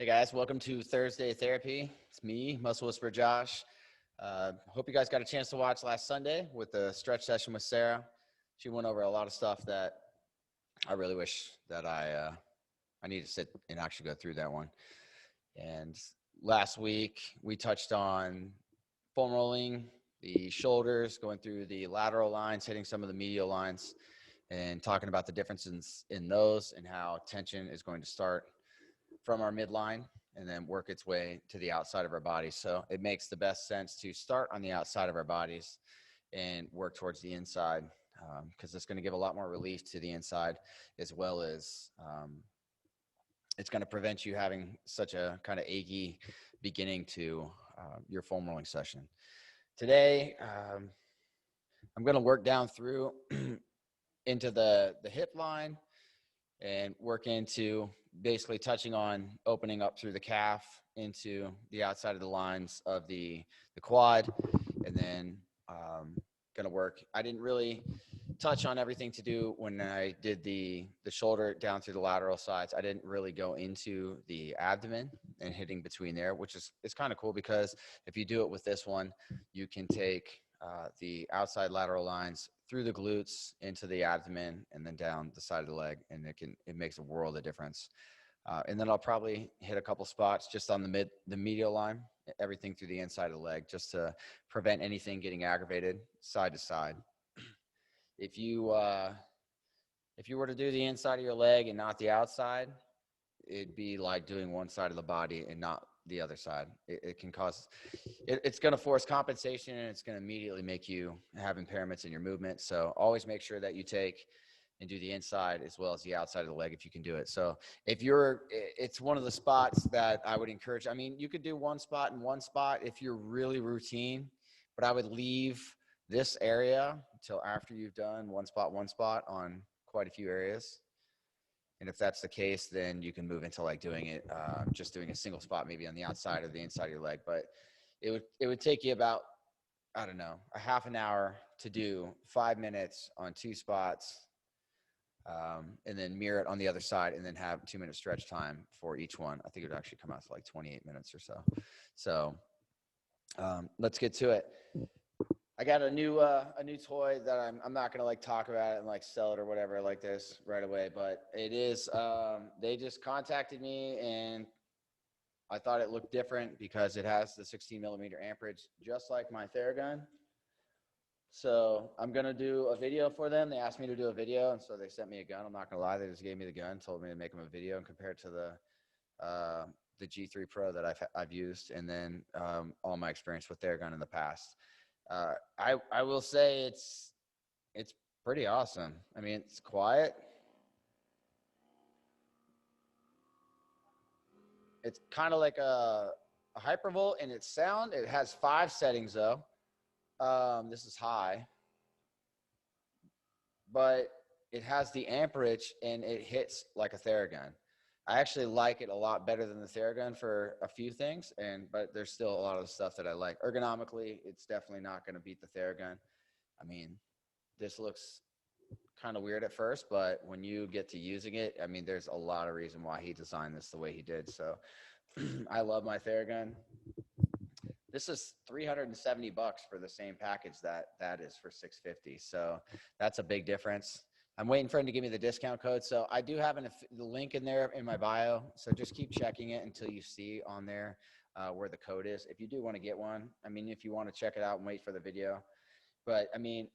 Hey guys, welcome to Thursday Therapy. It's me, Muscle Whisperer Josh. Hope you guys got a chance to watch last Sunday with the stretch session with Sarah. She went over a lot of stuff that I really wish that I need to sit and actually go through that one. And last week we touched on foam rolling, the shoulders, going through the lateral lines, hitting some of the medial lines, and talking about the differences in those and how tension is going to start from our midline and then work its way to the outside of our bodies. So it makes the best sense to start on the outside of our bodies and work towards the inside, because it's going to give a lot more relief to the inside, as well as it's going to prevent you having such a kind of achy beginning to your foam rolling session. Today, I'm going to work down through into the hip line and work into basically touching on opening up through the calf into the outside of the lines of the quad, and then going to work. I didn't really touch on everything to do when I did the shoulder down through the lateral sides. I didn't really go into the abdomen and hitting between there, which is kind of cool, because if you do it with this one, you can take the outside lateral lines through the glutes into the abdomen and then down the side of the leg, and it makes a world of difference. And then I'll probably hit a couple spots just on the medial line, everything through the inside of the leg, just to prevent anything getting aggravated side to side. If you were to do the inside of your leg and not the outside, it'd be like doing one side of the body and not the other side. It can cause, it's going to force compensation, and it's going to immediately make you have impairments in your movement. So always make sure that you take and do the inside as well as the outside of the leg if you can do it. So it's one of the spots that I would encourage. I mean, you could do one spot and one spot if you're really routine, but I would leave this area until after you've done one spot on quite a few areas. And if that's the case, then you can move into like doing it, just doing a single spot, maybe on the outside or the inside of your leg. But it would take you about, I don't know, a half an hour to do 5 minutes on 2 spots, and then mirror it on the other side, and then have 2-minute stretch time for each one. I think it would actually come out to like 28 minutes or so. So let's get to it. I got a new toy that I'm not gonna like talk about it and like sell it or whatever like this right away, but it is they just contacted me, and I thought it looked different because it has the 16mm amperage just like my Theragun. So I'm gonna do a video for them. They asked me to do a video, and so they sent me a gun. I'm not gonna lie, they just gave me the gun, told me to make them a video and compare it to the G3 Pro that I've used, and then all my experience with Theragun in the past. I will say it's pretty awesome. I mean, it's quiet. It's kind of like a hypervolt in its sound. It has 5 settings though. This is high, but it has the amperage and it hits like a Theragun. I actually like it a lot better than the Theragun for a few things, but there's still a lot of the stuff that I like. Ergonomically, it's definitely not going to beat the Theragun. I mean, this looks kind of weird at first, but when you get to using it, I mean, there's a lot of reason why he designed this the way he did. So I love my Theragun. This is $370 for the same package that is for $650. So that's a big difference. I'm waiting for him to give me the discount code. So I do have the link in there in my bio. So just keep checking it until you see on there where the code is. If you do want to get one, I mean, if you want to check it out and wait for the video. But I mean,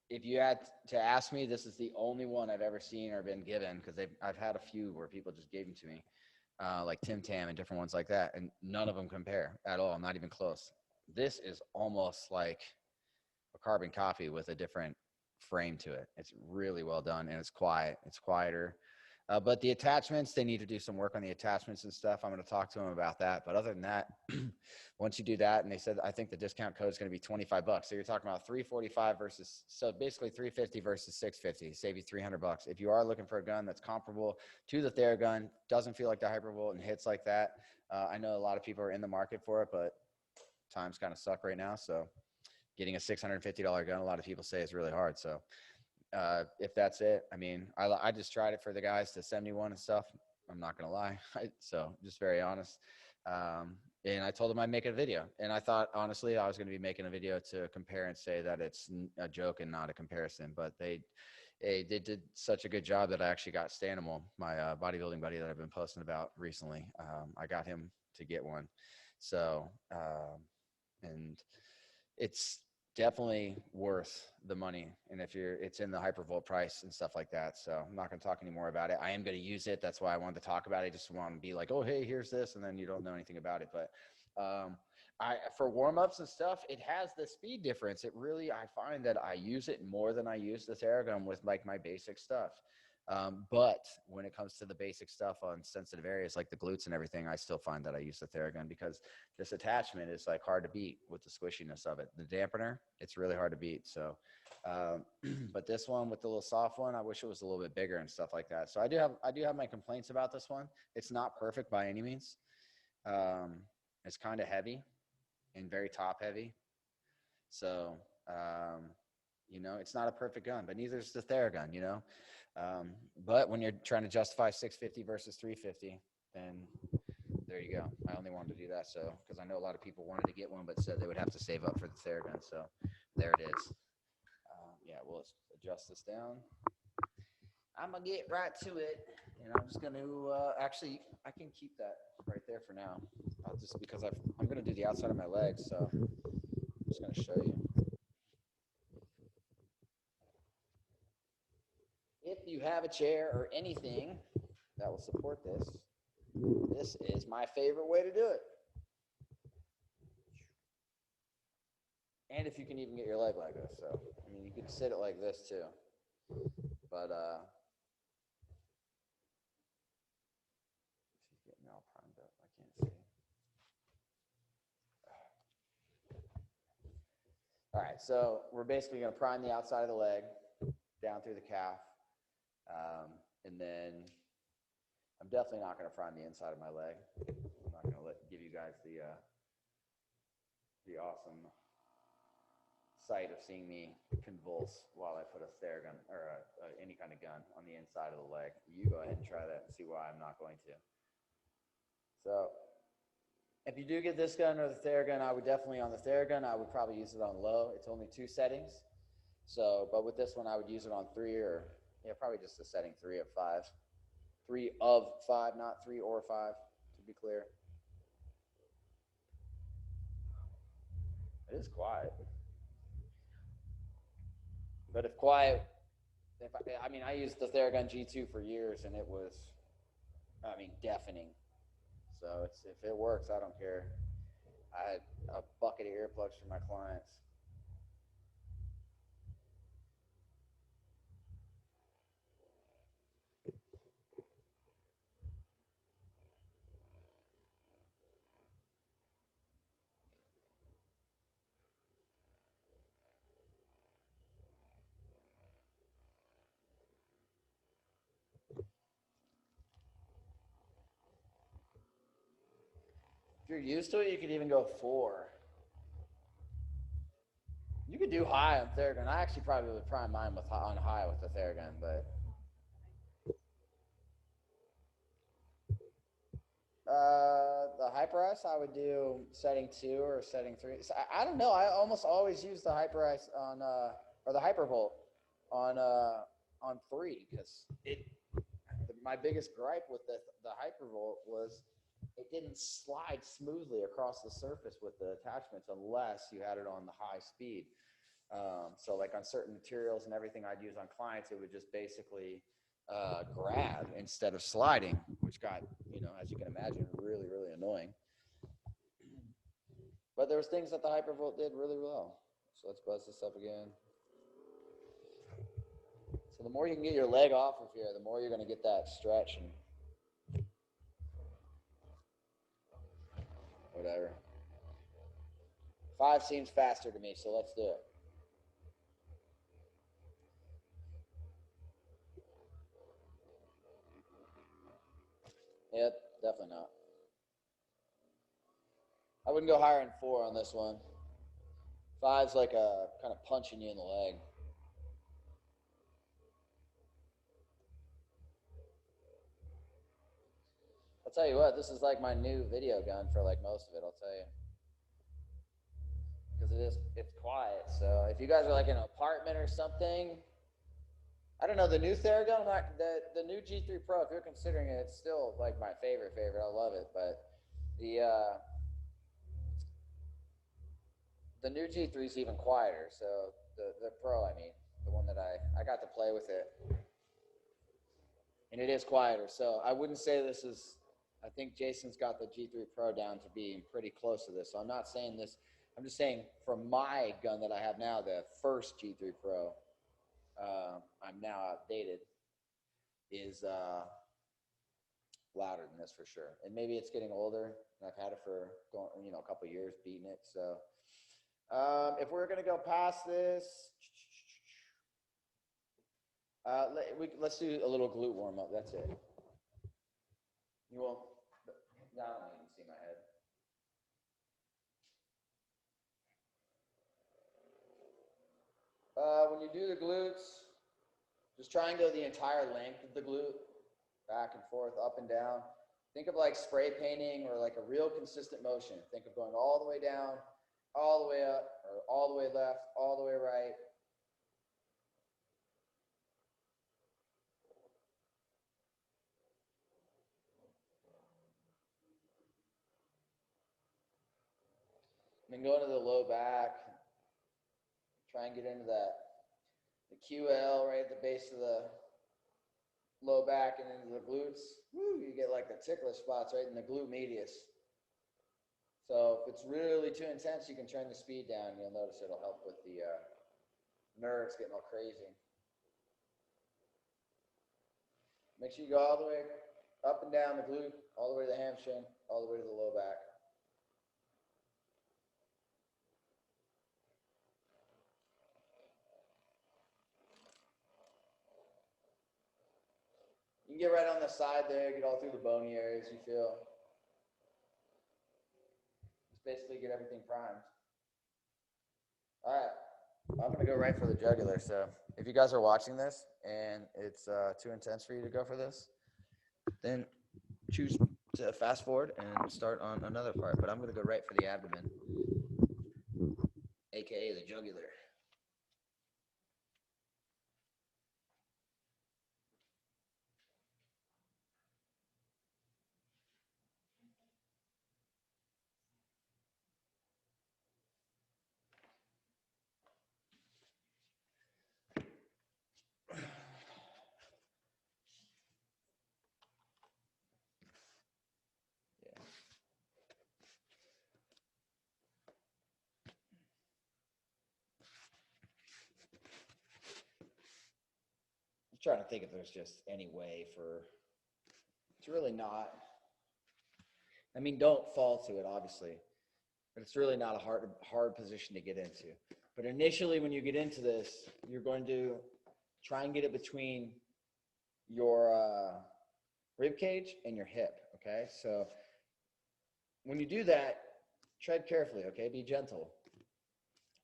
if you had to ask me, this is the only one I've ever seen or been given, because I've had a few where people just gave them to me, like Tim Tam and different ones like that, and none of them compare at all, not even close. This is almost like a carbon copy with a different frame to it. It's really well done, and it's quiet. It's quieter. But the attachments, they need to do some work on the attachments and stuff. I'm going to talk to them about that. But other than that, once you do that, and they said, I think the discount code is going to be $25. So you're talking about $345 versus, so basically $350 versus $650, save you $300. If you are looking for a gun that's comparable to the Theragun, doesn't feel like the Hypervolt and hits like that. I know a lot of people are in the market for it, but times kind of suck right now. So getting a $650 gun, a lot of people say is really hard. So if that's it, I mean, I just tried it for the guys to 71 and stuff. I'm not going to lie. So just very honest. And I told them I'd make a video. And I thought, honestly, I was going to be making a video to compare and say that it's a joke and not a comparison. But they did such a good job that I actually got Stanimal, my bodybuilding buddy that I've been posting about recently. I got him to get one. So, and it's definitely worth the money. And if it's in the hypervolt price and stuff like that. So I'm not going to talk any more about it. I am going to use it. That's why I wanted to talk about it. I just want to be like, oh, hey, here's this. And then you don't know anything about it. But for warm-ups and stuff, it has the speed difference. It really, I find that I use it more than I use the Theragun with like my basic stuff. But when it comes to the basic stuff on sensitive areas like the glutes and everything, I still find that I use the Theragun because this attachment is like hard to beat with the squishiness of it. The dampener, it's really hard to beat. So, but this one with the little soft one, I wish it was a little bit bigger and stuff like that. So I do have my complaints about this one. It's not perfect by any means. It's kind of heavy and very top heavy. So, it's not a perfect gun, but neither is the Theragun, but when you're trying to justify 650 versus 350, then there you go. I only wanted to do that. So, because I know a lot of people wanted to get one, but said they would have to save up for the Theragun. So there it is. Yeah, we'll adjust this down. I'm going to get right to it. And I'm just going to, actually, I can keep that right there for now. Just because I'm going to do the outside of my legs. So I'm just going to show you. If you have a chair or anything that will support this, this is my favorite way to do it. And if you can even get your leg like this. So, I mean, you could sit it like this too. But, she's getting all primed up. I can't see. All right, so we're basically going to prime the outside of the leg down through the calf. And then I'm definitely not going to prime the inside of my leg. I'm not going to give you guys the awesome sight of seeing me convulse while I put a Theragun or any kind of gun on the inside of the leg. You go ahead and try that and see why I'm not going to. So if you do get this gun or the Theragun, I would definitely, on the Theragun, I would probably use it on low. It's only 2 settings. So, but with this one, I would use it on 3 or, yeah, probably just a setting 3 of 5. 3 of 5, not 3 or 5, to be clear. It is quiet. But if quiet, I used the Theragun G2 for years, and it was, deafening. So if it works, I don't care. I had a bucket of earplugs for my clients. If you're used to it, you could even go 4. You could do high on Theragun. I actually probably would prime mine on high with the Theragun, but the Hyper Ice I would do setting 2 or setting 3. So I don't know. I almost always use the Hyper Ice on or the Hypervolt on 3 because my biggest gripe with the Hypervolt was it didn't slide smoothly across the surface with the attachments unless you had it on the high speed. So like on certain materials and everything I'd use on clients, it would just basically grab instead of sliding, which got, as you can imagine, really, really annoying. But there was things that the Hypervolt did really well. So let's buzz this up again. So the more you can get your leg off of here, the more you're going to get that stretch and whatever. 5 seems faster to me, so let's do it. Yep, definitely not. I wouldn't go higher than 4 on this one. 5's like a kind of punching you in the leg. I'll tell you what, this is like my new video gun for like most of it, I'll tell you. Because it's quiet. So if you guys are like in an apartment or something, I don't know, the new Theragun, the new G3 Pro, if you're considering it, it's still like my favorite. I love it. But the new G3 is even quieter. So the Pro, I mean, the one that I got to play with it. And it is quieter. So I wouldn't say this is, I think Jason's got the G3 Pro down to being pretty close to this. So I'm not saying this, I'm just saying from my gun that I have now, the first G3 Pro, I'm now outdated, is louder than this for sure. And maybe it's getting older, and I've had it for a couple of years beating it. So if we're gonna go past this, let's do a little glute warm up. That's it. You won't. No, I don't even see my head. When you do the glutes, just try and go the entire length of the glute, back and forth, up and down. Think of like spray painting or like a real consistent motion. Think of going all the way down, all the way up, or all the way left, all the way right. And then go into the low back. Try and get into the QL right at the base of the low back and into the glutes. Woo, you get like the tickler spots right in the glute medius. So if it's really too intense, you can turn the speed down. You'll notice it'll help with the nerves getting all crazy. Make sure you go all the way up and down the glute, all the way to the hamstring, all the way to the low back. You can get right on the side there, get all through the bony areas you feel. Just basically get everything primed. All right, I'm gonna go right for the jugular. So if you guys are watching this and it's too intense for you to go for this, then choose to fast forward and start on another part. But I'm gonna go right for the abdomen, AKA the jugular. Trying to think if there's just any way for, it's really not, I mean, don't fall to it, obviously, but it's really not a hard position to get into. But initially, when you get into this, you're going to try and get it between your rib cage and your hip, okay? So when you do that, tread carefully, okay? Be gentle.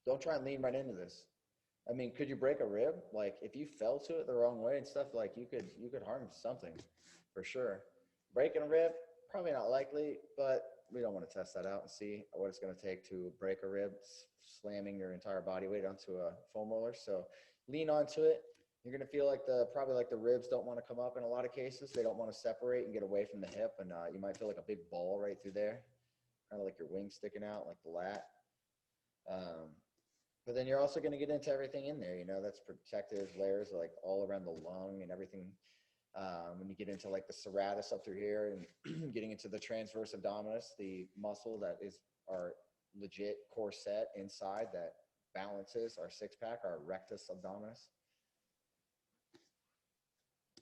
Don't try and lean right into this. I mean, could you break a rib? Like if you fell to it the wrong way and stuff, like you could harm something for sure. Breaking a rib, probably not likely, but we don't want to test that out and see what it's going to take to break a rib, slamming your entire body weight onto a foam roller. So lean onto it. You're going to feel like probably like the ribs don't want to come up in a lot of cases. They don't want to separate and get away from the hip, and you might feel like a big ball right through there, kind of like your wings sticking out, like the lat. But then you're also going to get into everything in there, that's protective layers like all around the lung and everything. When you get into like the serratus up through here and getting into the transverse abdominis, the muscle that is our legit core set inside that balances our six pack, our rectus abdominis.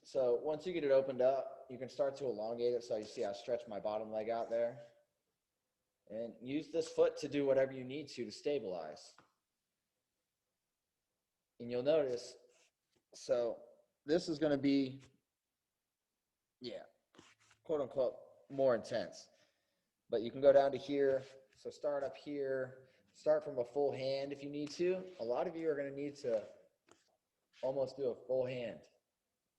So once you get it opened up, you can start to elongate it. So you see I stretch my bottom leg out there, and use this foot to do whatever you need to stabilize. And you'll notice, so this is going to be, quote unquote, more intense. But you can go down to here. So start up here, start from a full hand if you need to. A lot of you are going to need to almost do a full hand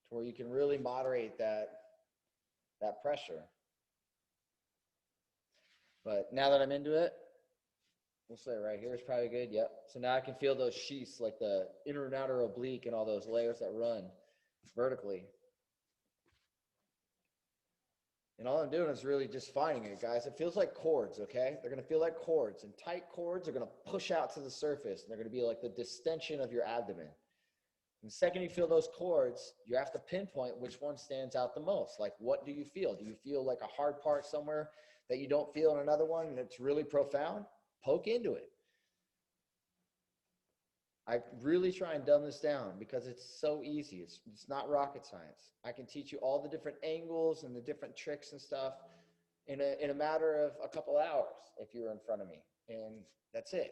to where you can really moderate that pressure. But now that I'm into it, we'll say right here is probably good. Yep. So now I can feel those sheaths, like the inner and outer oblique and all those layers that run vertically. And all I'm doing is really just finding it, guys. It feels like cords, okay? They're going to feel like cords. And tight cords are going to push out to the surface. And they're going to be like the distension of your abdomen. And the second you feel those cords, you have to pinpoint which one stands out the most. Like, what do you feel? Do you feel like a hard part somewhere that you don't feel in another one and it's really profound? Poke into it. I really try and dumb this down because it's so easy. It's not rocket science. I can teach you all the different angles and the different tricks and stuff in a matter of a couple hours if you're in front of me. And that's it.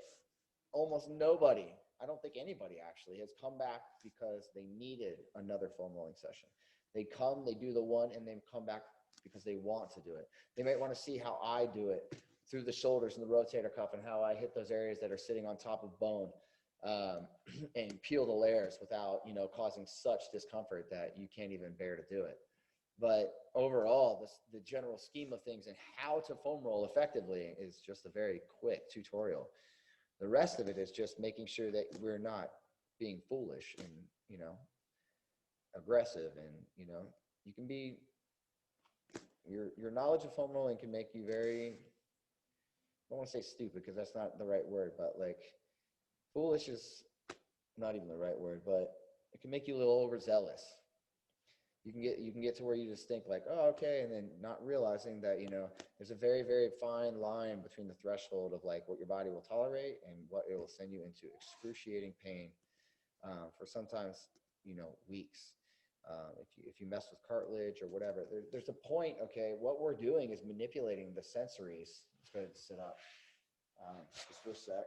Almost nobody, I don't think anybody actually, has come back because they needed another foam rolling session. They come, they do the one, and they come back because they want to do it. They might want to see how I do it through the shoulders and the rotator cuff and how I hit those areas that are sitting on top of bone. And peel the layers without, causing such discomfort that you can't even bear to do it. But overall, the general scheme of things and how to foam roll effectively is just a very quick tutorial. The rest of it is just making sure that we're not being foolish and, aggressive. And, you can be, your knowledge of foam rolling can make you very, I don't want to say stupid because that's not the right word, but like, foolish is not even the right word, but it can make you a little overzealous. You can get to where you just think like, oh, okay, and then not realizing that, there's a very, very fine line between the threshold of like what your body will tolerate and what it will send you into excruciating pain for sometimes, weeks. If you mess with cartilage or whatever, there's a point, okay, what we're doing is manipulating the sensories. Let's go ahead and sit up just for a sec.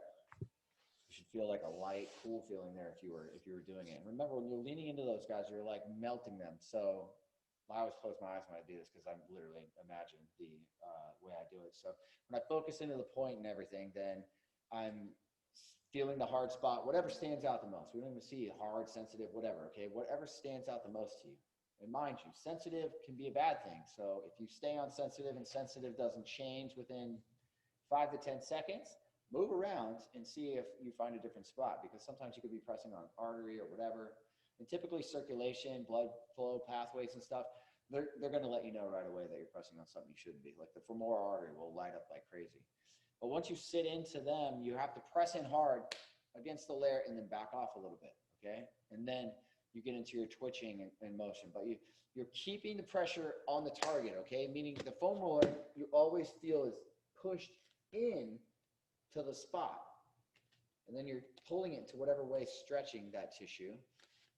You should feel like a light, cool feeling there if you were doing it. And remember, when you're leaning into those guys, you're like melting them. So I always close my eyes when I do this because I'm literally imagine the way I do it. So when I focus into the point and everything, then I'm feeling the hard spot, whatever stands out the most. We don't even see hard, sensitive, whatever, okay? Whatever stands out the most to you. And mind you, sensitive can be a bad thing. So if you stay on sensitive and sensitive doesn't change within 5 to 10 seconds, move around and see if you find a different spot, because sometimes you could be pressing on an artery or whatever. And typically circulation, blood flow pathways and stuff, they're going to let you know right away that you're pressing on something you shouldn't be. Like the femoral artery will light up like crazy. But once you sit into them, you have to press in hard against the layer and then back off a little bit, okay? And then you get into your twitching and motion. But you're keeping the pressure on the target, okay? Meaning the foam roller, you always feel is pushed in to the spot, and then you're pulling it to whatever way, stretching that tissue.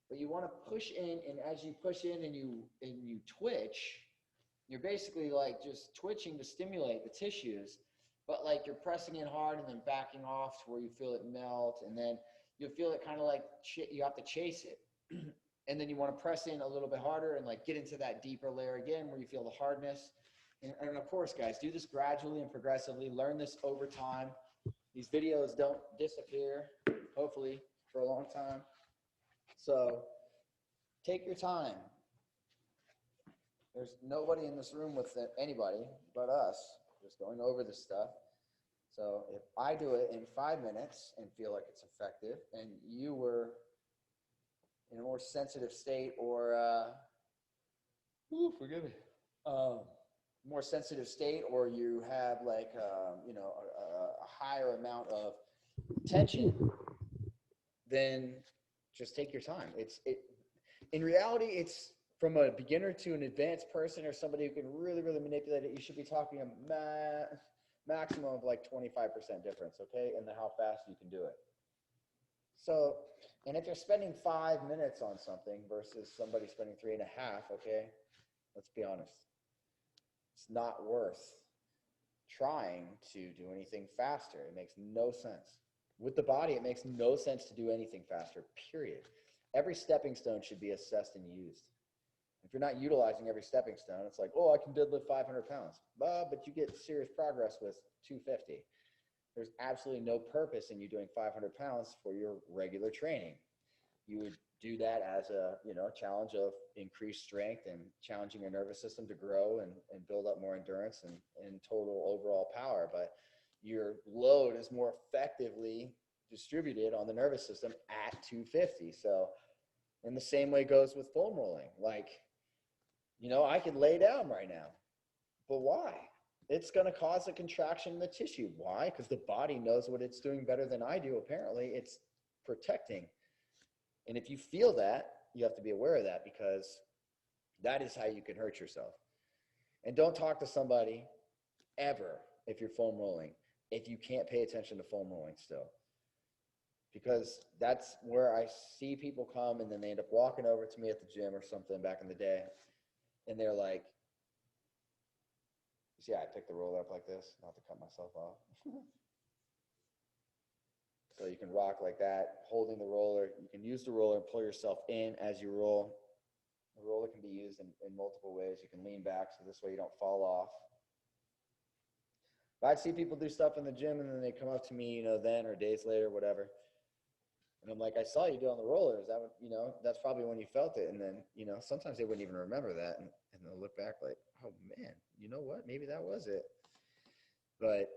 But you want to push in, and as you push in and you twitch, you're basically like just twitching to stimulate the tissues, but like you're pressing in hard and then backing off to where you feel it melt, and then you'll feel it kind of like you have to chase it. And then you want to press in a little bit harder and like get into that deeper layer again where you feel the hardness. And of course, guys, do this gradually and progressively. Learn this over time. These videos don't disappear, hopefully, for a long time. So take your time. There's nobody in this room with anybody but us just going over this stuff. So if I do it in 5 minutes and feel like it's effective, and you were in a more sensitive state or, forgive me, more sensitive state, or you have like, a higher amount of tension, then just take your time. In reality, it's from a beginner to an advanced person or somebody who can really, really manipulate it. You should be talking a maximum of like 25% difference, okay, in how fast you can do it. So, and if you're spending 5 minutes on something versus somebody spending 3.5, okay, let's be honest, it's not worth trying to do anything faster. It makes no sense. With the body, it makes no sense to do anything faster, period. Every stepping stone should be assessed and used. If you're not utilizing every stepping stone, it's like, oh, I can deadlift 500 pounds. But you get serious progress with 250. There's absolutely no purpose in you doing 500 pounds for your regular training. You would do that as a, challenge of increased strength and challenging your nervous system to grow and build up more endurance and total overall power. But your load is more effectively distributed on the nervous system at 250. So in the same way goes with foam rolling. Like, I can lay down right now, but why? It's going to cause a contraction in the tissue. Why? Because the body knows what it's doing better than I do. Apparently, it's protecting. And if you feel that, you have to be aware of that, because that is how you can hurt yourself. And don't talk to somebody ever if you're foam rolling, if you can't pay attention to foam rolling still. Because that's where I see people come and then they end up walking over to me at the gym or something back in the day. And they're like, see, I pick the roller up like this, not to cut myself off. So you can rock like that, holding the roller. You can use the roller and pull yourself in as you roll. The roller can be used in multiple ways. You can lean back so this way you don't fall off. But I'd see people do stuff in the gym and then they come up to me, then or days later, whatever. And I'm like, I saw you do on the roller. Is that what, that's probably when you felt it. And then, sometimes they wouldn't even remember that. And they'll look back like, oh man, you know what? Maybe that was it. But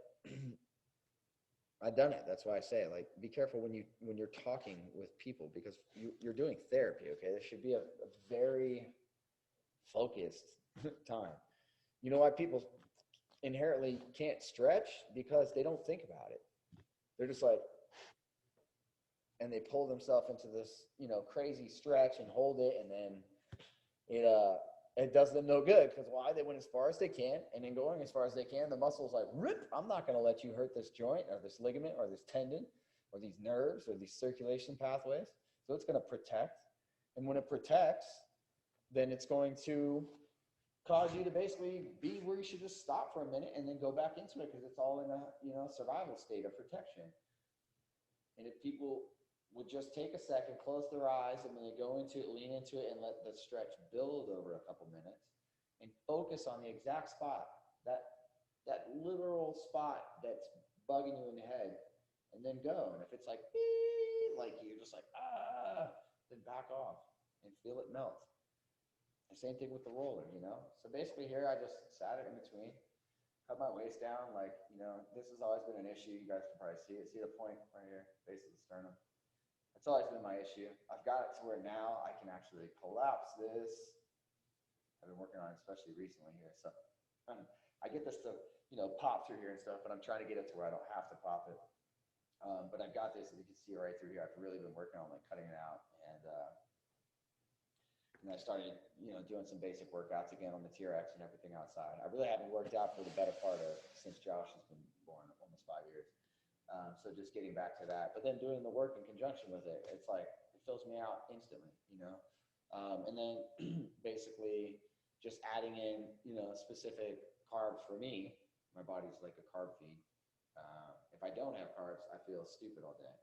I've done it. That's why I say, like, be careful when you're talking with people, because you're doing therapy. Okay. This should be a very focused time. You know why people inherently can't stretch? Because they don't think about it. They're just like, and they pull themselves into this, crazy stretch and hold it. And then it does them no good, because why? They went as far as they can, and in going as far as they can, the muscle's like, rip, I'm not going to let you hurt this joint or this ligament or this tendon or these nerves or these circulation pathways. So it's going to protect. And when it protects, then it's going to cause you to basically be where you should just stop for a minute and then go back into it, because it's all in a, survival state of protection. And if people would just take a second, close their eyes, and when they go into it, lean into it and let the stretch build over a couple minutes and focus on the exact spot, that literal spot that's bugging you in the head, and then go. And if it's like you're just like, then back off and feel it melt. The same thing with the roller, So basically here I just sat it in between, cut my waist down, like, this has always been an issue. You guys can probably see it. See the point right here, base of the sternum. That's always been my issue. I've got it to where now I can actually collapse this. I've been working on it, especially recently here. So I get this to, pop through here and stuff, but I'm trying to get it to where I don't have to pop it. But I've got this, and you can see right through here. I've really been working on cutting it out. And I started, doing some basic workouts again on the TRX and everything outside. I really haven't worked out for the better part of since Josh has been born, almost 5 years. So just getting back to that, but then doing the work in conjunction with it, it's like, it fills me out instantly, and then basically just adding in, specific carbs for me. My body's like a carb feed. If I don't have carbs, I feel stupid all day.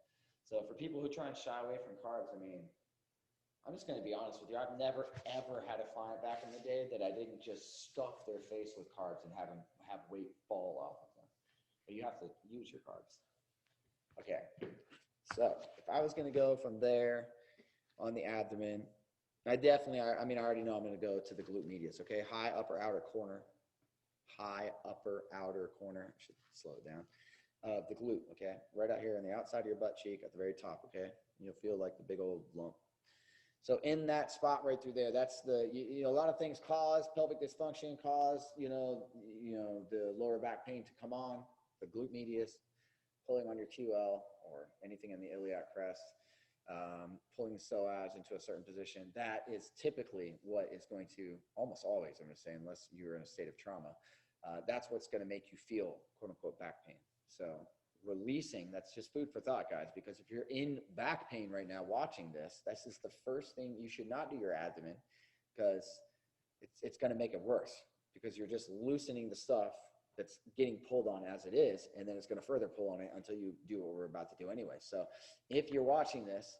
So for people who try and shy away from carbs, I'm just going to be honest with you. I've never, ever had a client back in the day that I didn't just stuff their face with carbs and have them have weight fall off of them. But you have to use your carbs. Okay, so if I was going to go from there on the abdomen, I already know I'm going to go to the glute medius, okay? High upper outer corner. I should slow it down. The glute, okay? Right out here on the outside of your butt cheek at the very top, okay? You'll feel like the big old lump. So in that spot right through there, that's a lot of things cause pelvic dysfunction, cause, the lower back pain to come on, the glute medius, pulling on your QL or anything in the iliac crest, pulling the psoas into a certain position. That is typically what is going to, almost always, I'm going to say, unless you're in a state of trauma, that's what's going to make you feel, quote unquote, back pain. So releasing, that's just food for thought, guys, because if you're in back pain right now watching this is the first thing. You should not do your abdomen, because it's going to make it worse, because you're just loosening the stuff that's getting pulled on as it is, and then it's going to further pull on it until you do what we're about to do anyway. So if you're watching this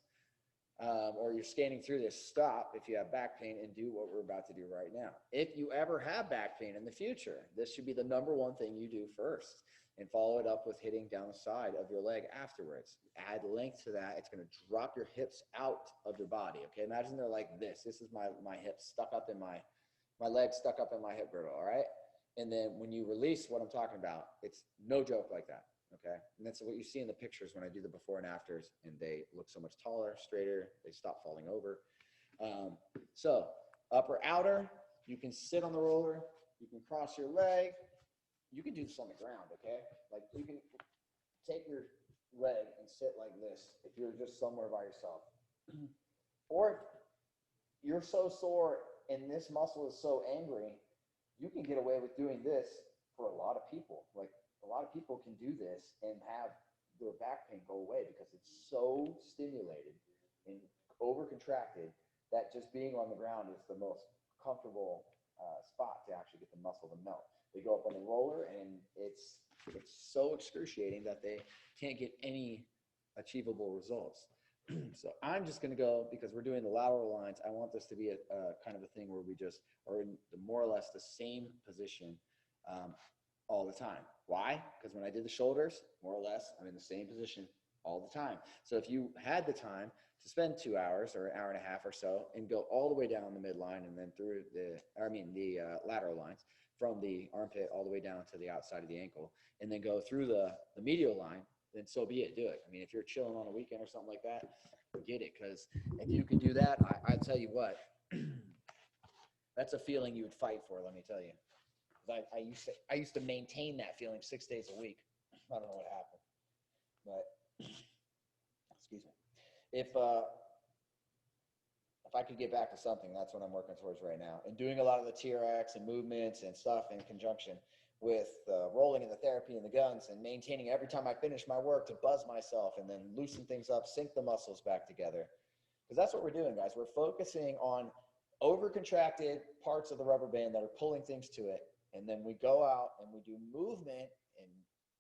or you're scanning through this, stop if you have back pain and do what we're about to do right now. If you ever have back pain in the future, this should be the number one thing you do first. and follow it up with hitting down the side of your leg afterwards. Add length to that. It's going to drop your hips out of your body. Okay, imagine they're like this. This is my hips stuck up in my legs stuck up in my hip girdle. All right, and then when you release, what I'm talking about, it's no joke like that. Okay, and that's what you see in the pictures when I do the before and afters, and they look so much taller, straighter. They stop falling over. So upper outer, you can sit on the roller, you can cross your leg. You can do this on the ground, okay? Like you can take your leg and sit like this if you're just somewhere by yourself. Or if you're so sore and this muscle is so angry, you can get away with doing this for a lot of people. Like a lot of people can do this and have their back pain go away because it's so stimulated and over-contracted that just being on the ground is the most comfortable spot to actually get the muscle to melt. They go up on the roller, and it's so excruciating that they can't get any achievable results. So I'm just going to go, because we're doing the lateral lines, I want this to be a kind of a thing where we just are in more or less the same position all the time. Why? Because when I did the shoulders, more or less, I'm in the same position all the time. So if you had the time to spend 2 hours or an hour and a half or so and go all the way down the midline and then through the lateral lines from the armpit all the way down to the outside of the ankle, and then go through the medial line, then so be it, do it. I mean, if you're chilling on a weekend or something like that, get it. Because if you can do that, I tell you what, that's a feeling you would fight for, let me tell you. I used to maintain that feeling 6 days a week. I don't know what happened, but excuse me. If I could get back to something, that's what I'm working towards right now. And doing a lot of the TRX and movements and stuff in conjunction with rolling and the therapy and the guns, and maintaining every time I finish my work to buzz myself and then loosen things up, sync the muscles back together. Because that's what we're doing, guys. We're focusing on over-contracted parts of the rubber band that are pulling things to it. And then we go out and we do movement, and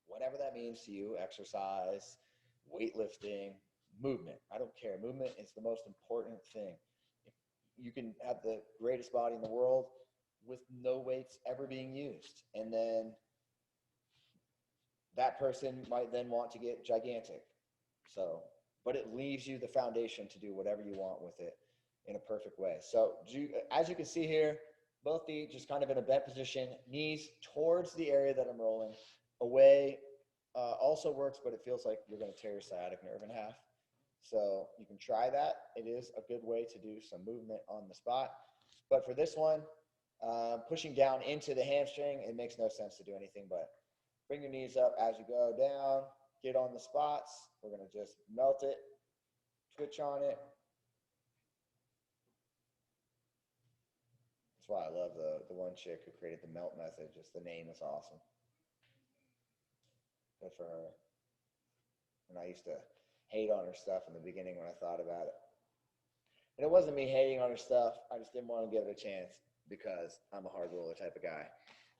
whatever that means to you, exercise, weightlifting, movement. I don't care. Movement is the most important thing. You can have the greatest body in the world with no weights ever being used. And then that person might then want to get gigantic. So, but it leaves you the foundation to do whatever you want with it in a perfect way. So as you can see here, both feet just kind of in a bent position, knees towards the area that I'm rolling. Away also works, but it feels like you're going to tear your sciatic nerve in half. So you can try that. It is a good way to do some movement on the spot. But for this one, pushing down into the hamstring, it makes no sense to do anything but bring your knees up as you go down, get on the spots. We're going to just melt it, twitch on it. That's why I love the one chick who created the melt method. Just the name is awesome. Good for her. And I used to hate on her stuff in the beginning when I thought about it. And it wasn't me hating on her stuff. I just didn't want to give it a chance because I'm a hard roller type of guy.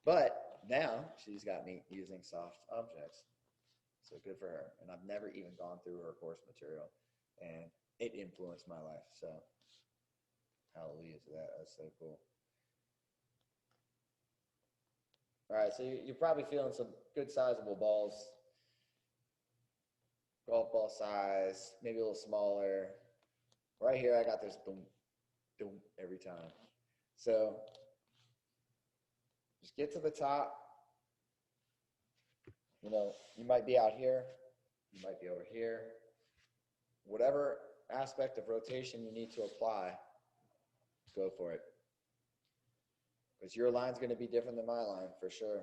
But now she's got me using soft objects. So good for her. And I've never even gone through her course material. And it influenced my life. So hallelujah to that. That's so cool. All right, so you're probably feeling some good sizable balls. Golf ball size, maybe a little smaller. Right here, I got this boom, boom every time. So just get to the top. You know, you might be out here, you might be over here. Whatever aspect of rotation you need to apply, go for it. Because your line's going to be different than my line, for sure.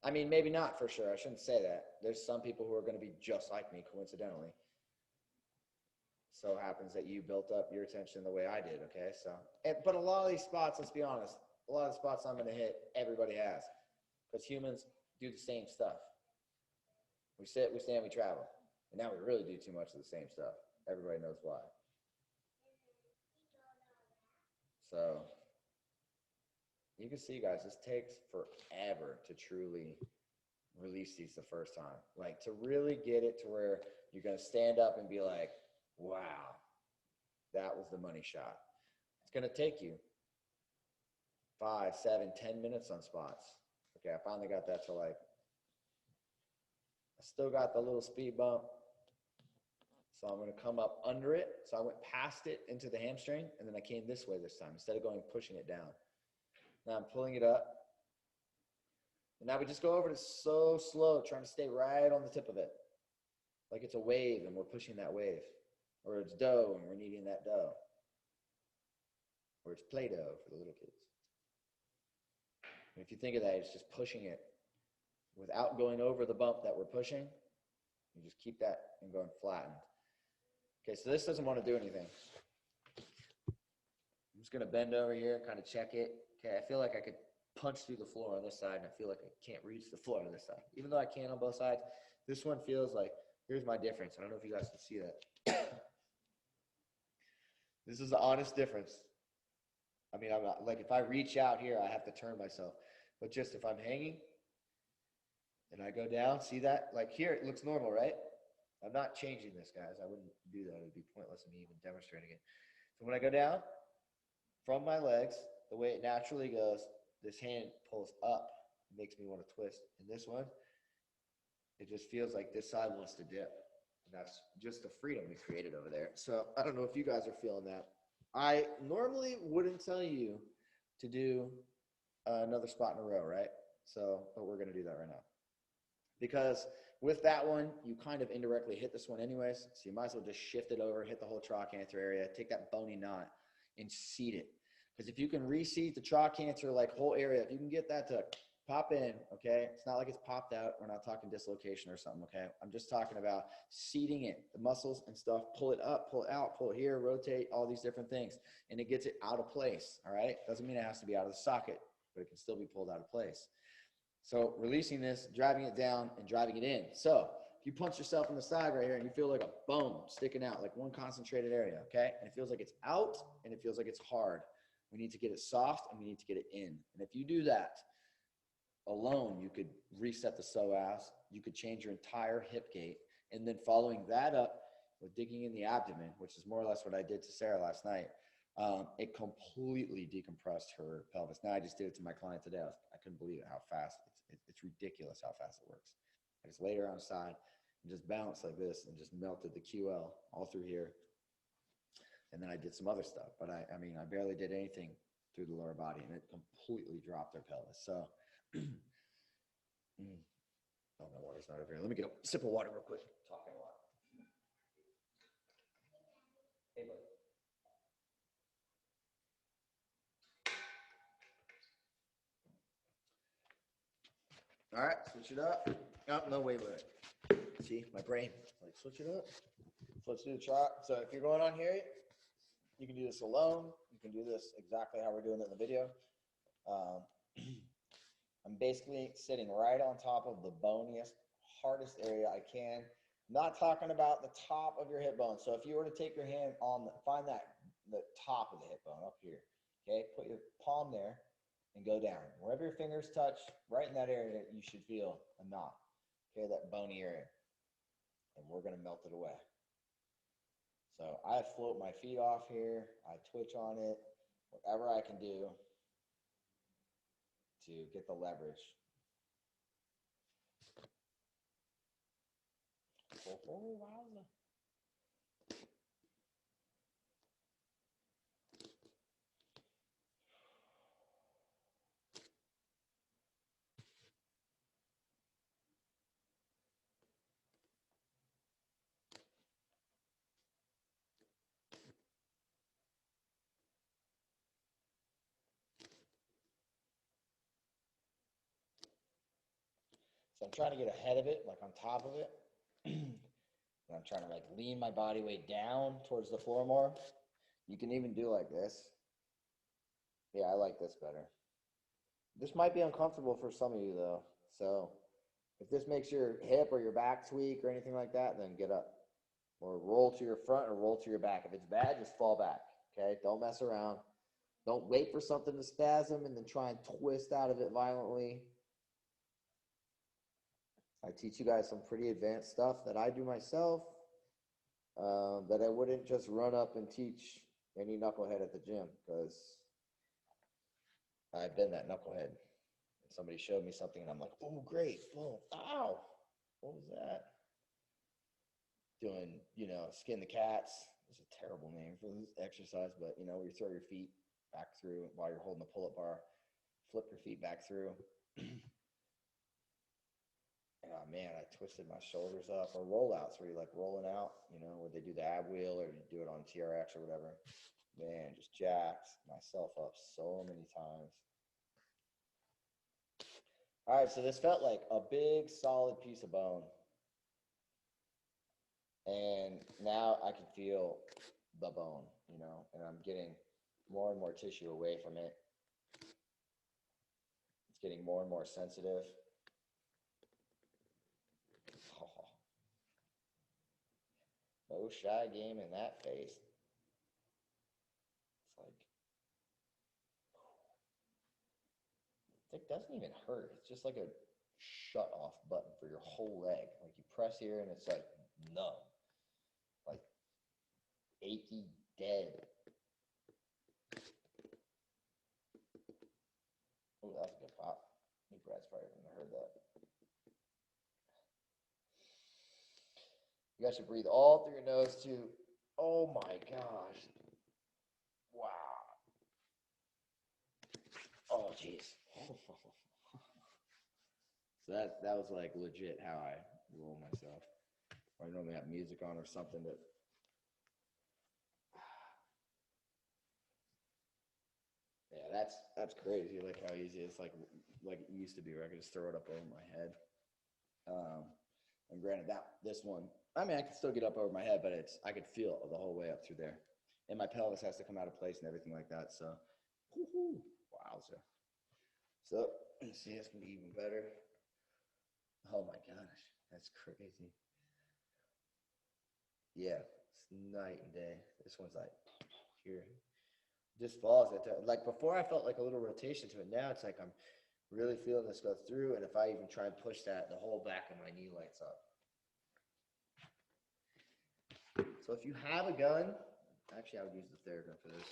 I mean, maybe not for sure. I shouldn't say that. There's some people who are going to be just like me, coincidentally. So happens that you built up your attention the way I did, okay? So, but a lot of these spots, let's be honest, a lot of the spots I'm going to hit, everybody has. Because humans do the same stuff. We sit, we stand, we travel. And now we really do too much of the same stuff. Everybody knows why. So you can see, guys, this takes forever to truly release these the first time. Like, to really get it to where you're going to stand up and be like, wow, that was the money shot. It's going to take you 5, 7, 10 minutes on spots. Okay, I finally got that to like I still got the little speed bump. So I'm going to come up under it. So I went past it into the hamstring, and then I came this way this time instead of pushing it down. Now I'm pulling it up. And now we just go over it so slow, trying to stay right on the tip of it. Like it's a wave and we're pushing that wave. Or it's dough and we're kneading that dough. Or it's Play-Doh for the little kids. And if you think of that, it's just pushing it without going over the bump that we're pushing. You just keep that and going flattened. Okay, so this doesn't want to do anything. I'm just going to bend over here, kind of check it. Okay, I feel like I could punch through the floor on this side, and I feel like I can't reach the floor on this side. Even though I can on both sides, this one feels like, here's my difference. I don't know if you guys can see that. This is the honest difference. I mean, I'm not, like if I reach out here, I have to turn myself. But just if I'm hanging and I go down, see that? Like here, it looks normal, right? I'm not changing this, guys. I wouldn't do that. It would be pointless of me even demonstrating it. So when I go down from my legs, the way it naturally goes, this hand pulls up. It makes me want to twist. And this one, it just feels like this side wants to dip. And that's just the freedom we created over there. So I don't know if you guys are feeling that. I normally wouldn't tell you to do another spot in a row, right? So, but we're going to do that right now. Because with that one, you kind of indirectly hit this one anyways. So you might as well just shift it over, hit the whole trochanter area, take that bony knot and seat it. Because if you can reseat the trochanter like whole area, if you can get that to pop in, okay? It's not like it's popped out. We're not talking dislocation or something, okay? I'm just talking about seating it, the muscles and stuff. Pull it up, pull it out, pull it here, rotate, all these different things. And it gets it out of place, all right? Doesn't mean it has to be out of the socket, but it can still be pulled out of place. So releasing this, driving it down, and driving it in. So if you punch yourself in the side right here and you feel like a bone sticking out, like one concentrated area, okay? And it feels like it's out and it feels like it's hard. We need to get it soft and we need to get it in. And if you do that alone, you could reset the psoas, you could change your entire hip gait, and then following that up with digging in the abdomen, which is more or less what I did to Sarah last night. It completely decompressed her pelvis. Now I just did it to my client today. I couldn't believe it, how fast. It's ridiculous how fast it works. I just laid her on the side and just bounced like this and just melted the QL all through here. And then I did some other stuff, but I mean, I barely did anything through the lower body and it completely dropped her pelvis. So, oh, my water's not over here. Let me get a sip of water real quick. Talking a lot. Hey, buddy. All right, switch it up. Oh, no, wait. See, my brain, like, switch it up. So let's do the trot. So if you're going on here, you can do this alone. You can do this exactly how we're doing it in the video. I'm basically sitting right on top of the boniest, hardest area I can. Not talking about the top of your hip bone. So if you were to take your hand on find the top of the hip bone up here, okay? Put your palm there and go down. Wherever your fingers touch, right in that area, you should feel a knot, okay? That bony area. And we're gonna melt it away. So I float my feet off here. I twitch on it, whatever I can do to get the leverage. Oh, wowza. So I'm trying to get ahead of it, like on top of it. And I'm trying to like lean my body weight down towards the floor more. You can even do like this. Yeah, I like this better. This might be uncomfortable for some of you though. So if this makes your hip or your back tweak or anything like that, then get up. Or roll to your front or roll to your back. If it's bad, just fall back, okay? Don't mess around. Don't wait for something to spasm and then try and twist out of it violently. I teach you guys some pretty advanced stuff that I do myself that I wouldn't just run up and teach any knucklehead at the gym because I've been that knucklehead. Somebody showed me something and I'm like, oh, great, boom, ow. what was that? Doing, skin the cats. It's a terrible name for this exercise, but where you throw your feet back through while you're holding the pull-up bar, flip your feet back through. And oh man, I twisted my shoulders up. Or rollouts where you're like rolling out, where they do the ab wheel or you do it on TRX or whatever. Man, just jacked myself up so many times. All right, so this felt like a big, solid piece of bone. And now I can feel the bone, and I'm getting more and more tissue away from it. It's getting more and more sensitive. Oh. No shy game in that face. It doesn't even hurt. It's just like a shut off button for your whole leg. Like you press here and it's like numb, like achy, dead. Oh, that's a good pop. I think Brad's probably gonna heard that. You guys should breathe all through your nose too. Oh my gosh. Wow. Oh jeez. So that was like legit how I roll myself. I normally have music on or something that. Yeah, that's crazy. Like how easy it's like it used to be, where I could just throw it up over my head. And granted, this one, I mean, I can still get up over my head, but I could feel it the whole way up through there, and my pelvis has to come out of place and everything like that. So, wowza. So, let's see, it's gonna be even better. Oh my gosh, that's crazy. Yeah, it's night and day. This one's like here, just falls at that. Like before, I felt like a little rotation to it. Now it's like I'm really feeling this go through, and if I even try and push that, the whole back of my knee lights up. So if you have a gun, actually I would use the Theragun for this.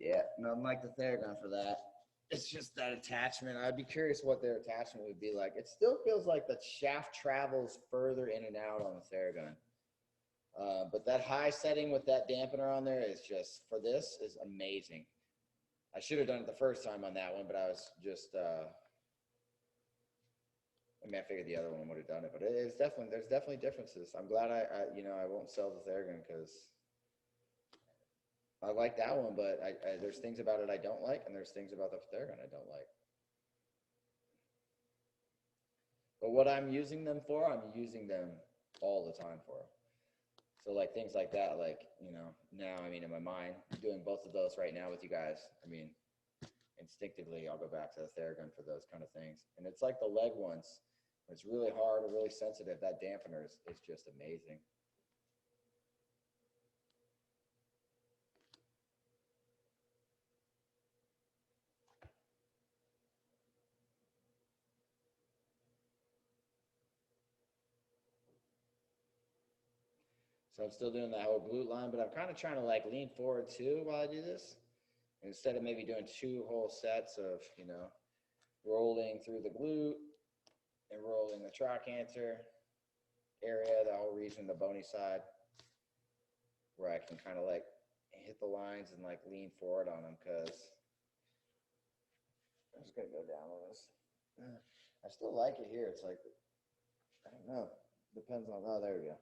Yeah, nothing like the Theragun for that. It's just that attachment. I'd be curious what their attachment would be like. It still feels like the shaft travels further in and out on the Theragun. But that high setting with that dampener on there is just, for this, is amazing. I should have done it the first time on that one, but I was just, I figured the other one would have done it, but there's definitely differences. I'm glad I won't sell the Theragun because I like that one, but there's things about it I don't like, and there's things about the Theragun I don't like. But what I'm using them for, I'm using them all the time for. So like things like that, like, now, in my mind, I'm doing both of those right now with you guys. Instinctively, I'll go back to the Theragun for those kind of things. And it's like the leg ones. It's really hard or really sensitive. That dampener is just amazing. So I'm still doing that whole glute line, but I'm kind of trying to like lean forward too while I do this. Instead of maybe doing 2 whole sets of, rolling through the glute and rolling the trochanter area, the whole region, the bony side, where I can kind of like hit the lines and like lean forward on them, because I'm just going to go down on this. I still like it here. It's like, I don't know. Depends on, oh, there we go.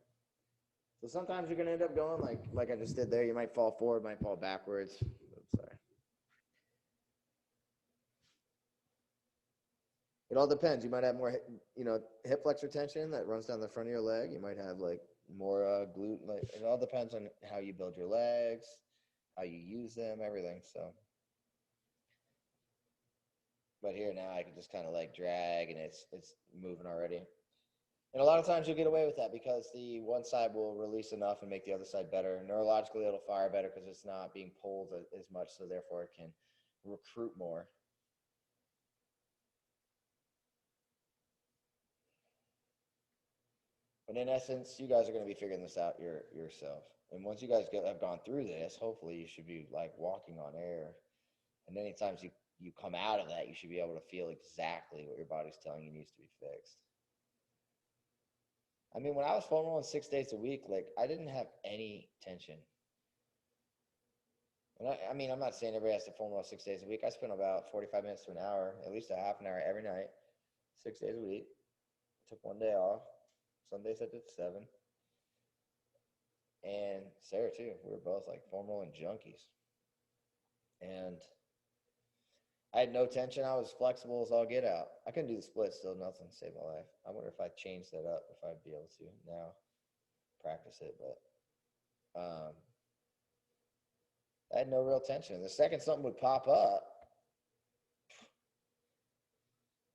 So sometimes you're going to end up going like I just did there. You might fall forward, might fall backwards. Oops, sorry. It all depends. You might have more, hip flexor tension that runs down the front of your leg. You might have like more glute. Like it all depends on how you build your legs, how you use them, everything. So, but here now I can just kind of like drag and it's moving already. And a lot of times you'll get away with that because the one side will release enough and make the other side better. Neurologically, it'll fire better because it's not being pulled as much, so therefore it can recruit more. But in essence, you guys are going to be figuring this out yourself. And once you guys have gone through this, hopefully you should be like walking on air. And any times you come out of that, you should be able to feel exactly what your body's telling you needs to be fixed. I mean, when I was foam rolling 6 days a week, like I didn't have any tension. And I mean, I'm not saying everybody has to foam roll 6 days a week. I spent about 45 minutes to an hour, at least a half an hour every night, 6 days a week. Took one day off. Some days I did 7. And Sarah too. We were both like foam rolling junkies. And I had no tension. I was flexible as all get out. I couldn't do the split still. Nothing saved my life. I wonder if I changed that up, if I'd be able to now practice it. But I had no real tension. The second something would pop up,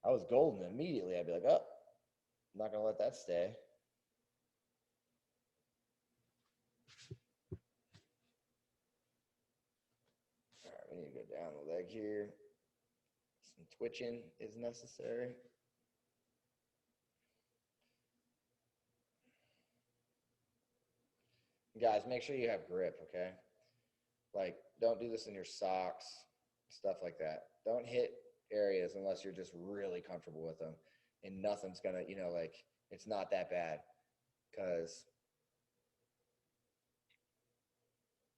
I was golden immediately. I'd be like, oh, I'm not going to let that stay. All right, we need to go down the leg here. Some twitching is necessary. Guys, make sure you have grip, okay? Like, don't do this in your socks, stuff like that. Don't hit areas unless you're just really comfortable with them. And nothing's going to, like, it's not that bad. Because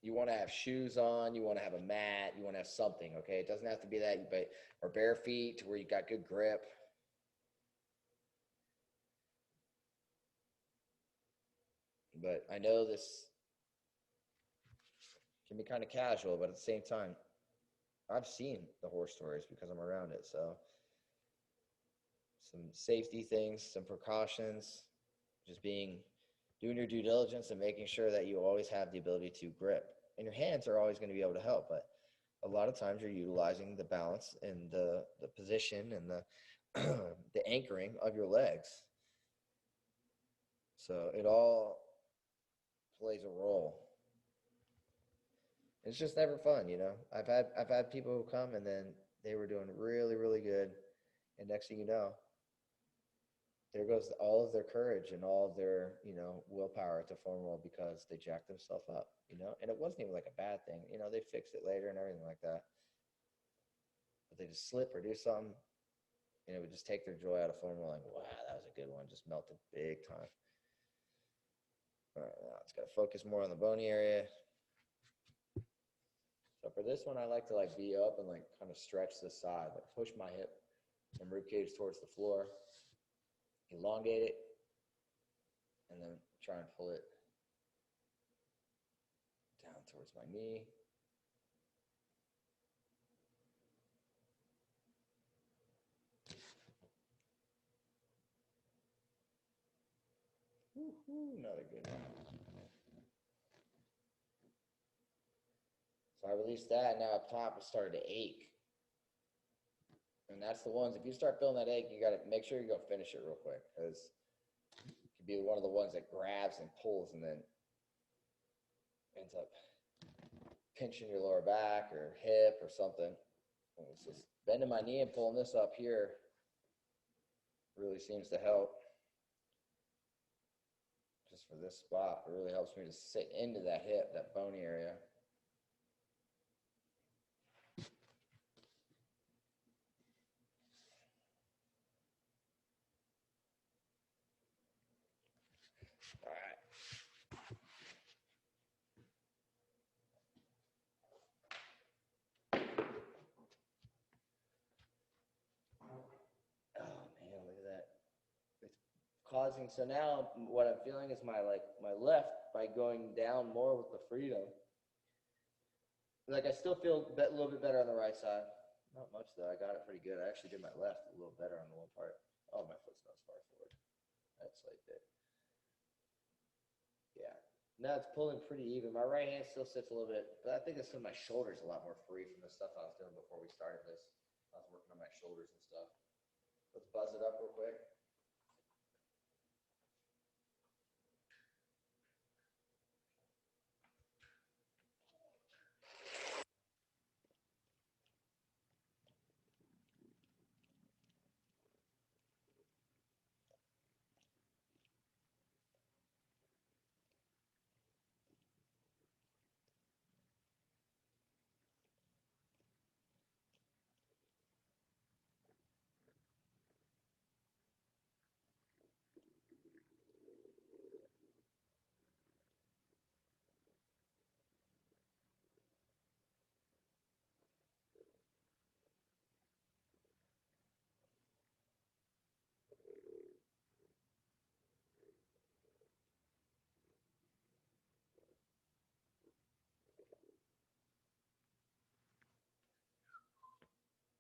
you want to have shoes on, you want to have a mat, you want to have something, okay? It doesn't have to be that, but or bare feet to where you got good grip. But I know this can be kind of casual, but at the same time, I've seen the horror stories because I'm around it. So some safety things, some precautions, just doing your due diligence and making sure that you always have the ability to grip. And your hands are always going to be able to help, but a lot of times you're utilizing the balance and the position and the the anchoring of your legs. So it all plays a role. It's just never fun, I've had people who come and then they were doing really, really good, and next thing you know, there goes all of their courage and all of their, willpower to foam roll because they jacked themselves up, and it wasn't even like a bad thing. They fixed it later and everything like that. But they just slip or do something, and it would just take their joy out of foam rolling. Wow, that was a good one. Just melted big time. All right, now it's got to focus more on the bony area. So for this one, I like to like be up and like kind of stretch this side, like push my hip and rib cage towards the floor, elongate it, and then try and pull it down towards my knee. Another good one. So I released that, and now up top it started to ache. And that's the ones, if you start feeling that ache, you got to make sure you go finish it real quick, because it could be one of the ones that grabs and pulls and then ends up pinching your lower back or hip or something. And it's just bending my knee and pulling this up here really seems to help. Just for this spot, it really helps me to sit into that hip, that bony area. All right. Oh man, look at that. It's causing, so now what I'm feeling is my left, by going down more with the freedom. Like I still feel a little bit better on the right side, Not much though. I got it pretty good. I actually did my left a little better on the one part. Oh, my foot's not as far forward. That's like that. Yeah. Now it's pulling pretty even. My right hand still sits a little bit, but I think it's my shoulders a lot more free from the stuff I was doing before we started this. I was working on my shoulders and stuff. Let's buzz it up real quick.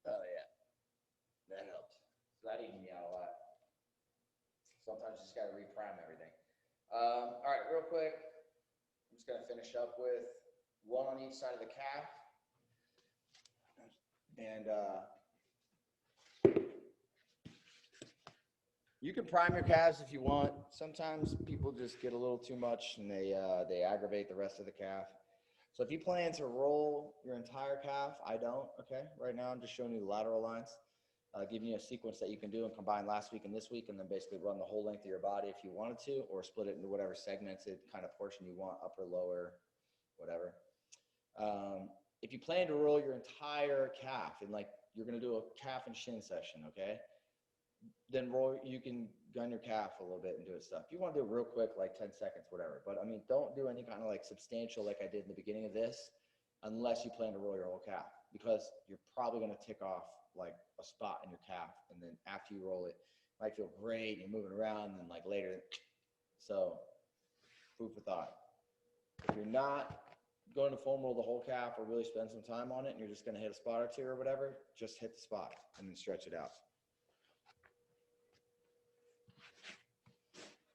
Oh yeah, that helps. So that evened me out a lot. Sometimes you just got to reprime everything. All right, real quick, I'm just going to finish up with one on each side of the calf. And you can prime your calves if you want. Sometimes people just get a little too much and they aggravate the rest of the calf. So if you plan to roll your entire calf, I don't, okay? Right now I'm just showing you the lateral lines, giving you a sequence that you can do and combine last week and this week, and then basically run the whole length of your body if you wanted to, or split it into whatever segmented kind of portion you want, upper, lower, whatever. If you plan to roll your entire calf, and like you're gonna do a calf and shin session, okay? Then roll, you can gun your calf a little bit and do it stuff. If you want to do it real quick, like 10 seconds, whatever. But I mean, don't do any kind of like substantial like I did in the beginning of this unless you plan to roll your whole calf, because you're probably going to tick off like a spot in your calf. And then after you roll it, it might feel great. You're moving around, and then like later. So food for thought. If you're not going to foam roll the whole calf or really spend some time on it and you're just going to hit a spot or two or whatever, just hit the spot and then stretch it out.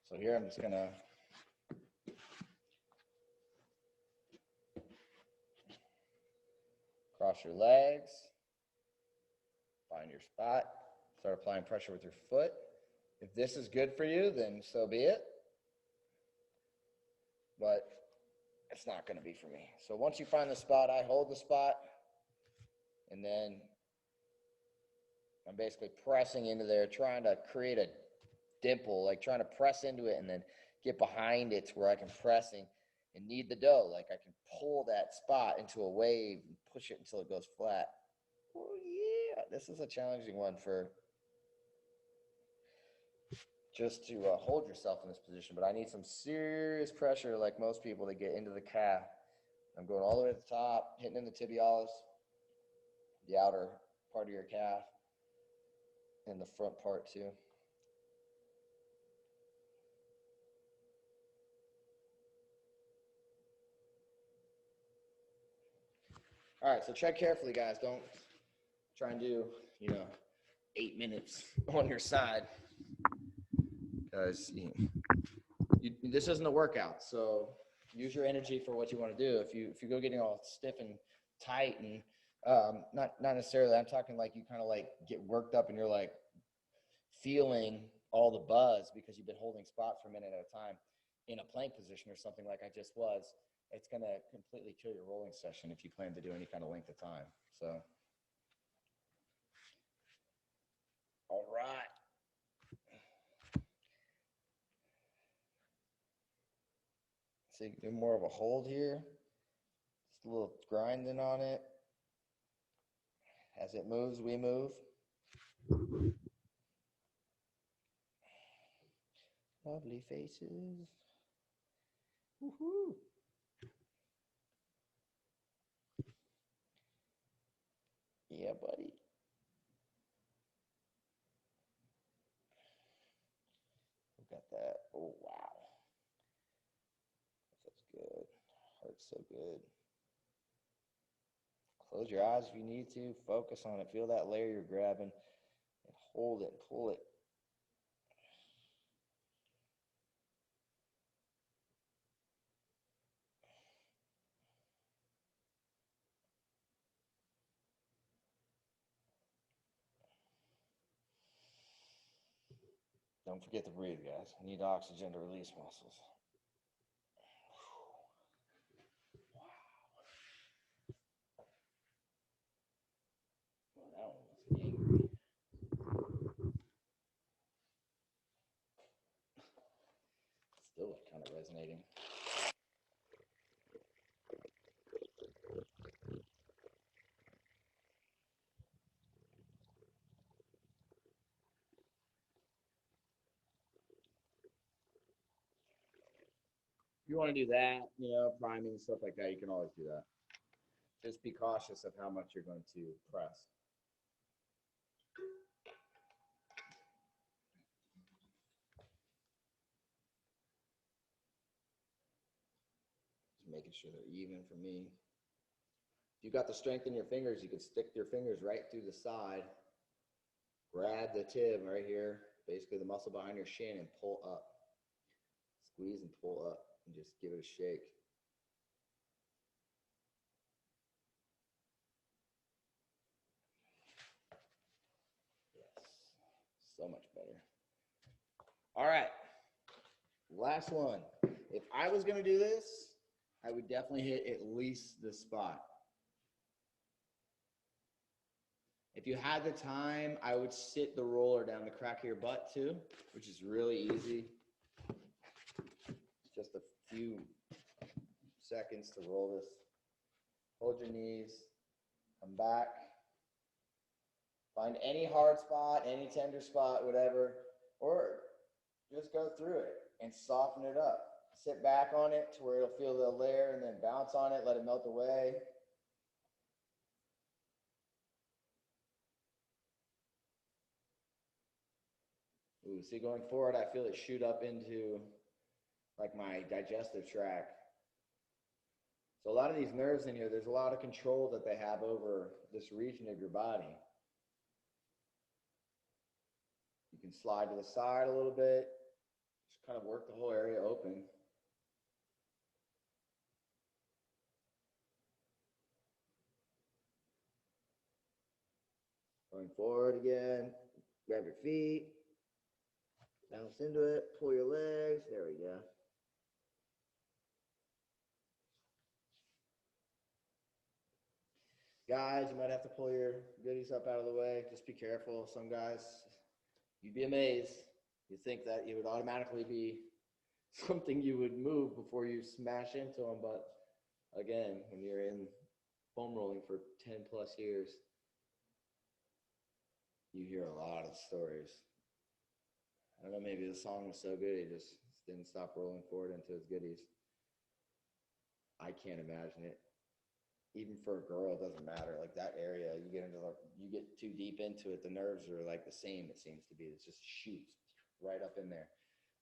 So here I'm just going to cross your legs, find your spot, start applying pressure with your foot. If this is good for you, then so be it. But it's not going to be for me. So once you find the spot, I hold the spot, and then I'm basically pressing into there, trying to create a dimple, like trying to press into it and then get behind it to where I can press and knead the dough. Like I can pull that spot into a wave and push it until it goes flat. Oh yeah, this is a challenging one for just to hold yourself in this position, but I need some serious pressure like most people to get into the calf. I'm going all the way to the top, hitting in the tibialis, the outer part of your calf, and the front part too. All right, so tread carefully, guys. Don't try and do, 8 minutes on your side, because this isn't a workout. So use your energy for what you want to do. If you go getting all stiff and tight and not necessarily, I'm talking like you kind of like get worked up and you're like feeling all the buzz because you've been holding spot for a minute at a time in a plank position or something like I just was. It's going to completely kill your rolling session if you plan to do any kind of length of time. So, all right. So you can do more of a hold here. Just a little grinding on it. As it moves, we move. Lovely faces. Woohoo! Yeah, buddy. We got that. Oh, wow. That's good. Heart's so good. Close your eyes if you need to. Focus on it. Feel that layer you're grabbing and hold it, pull it. Don't forget to breathe, guys. You need oxygen to release muscles. Wow. Well, that one was angry. Still like kind of resonating. If you want to do that, priming, stuff like that, you can always do that. Just be cautious of how much you're going to press. Just making sure they're even for me. If you got the strength in your fingers, you can stick your fingers right through the side, grab the tib right here, basically the muscle behind your shin, and pull up. Squeeze and pull up, and just give it a shake. Yes, so much better. All right, last one. If I was going to do this, I would definitely hit at least this spot. If you had the time, I would sit the roller down the crack of your butt too, which is really easy. Just a few seconds to roll this. Hold your knees, come back. Find any hard spot, any tender spot, whatever, or just go through it and soften it up. Sit back on it to where it'll feel the layer and then bounce on it, let it melt away. Ooh, see, going forward, I feel it shoot up into like my digestive tract. So a lot of these nerves in here, there's a lot of control that they have over this region of your body. You can slide to the side a little bit, just kind of work the whole area open. Going forward again, grab your feet, bounce into it, pull your legs, there we go. Guys, you might have to pull your goodies up out of the way. Just be careful. Some guys, you'd be amazed. You'd think that it would automatically be something you would move before you smash into them. But again, when you're in foam rolling for 10 plus years, you hear a lot of stories. I don't know, maybe the song was so good, he just didn't stop rolling forward into his goodies. I can't imagine it. Even for a girl, it doesn't matter. Like that area, you get too deep into it, the nerves are like the same, it seems to be. It just shoots right up in there.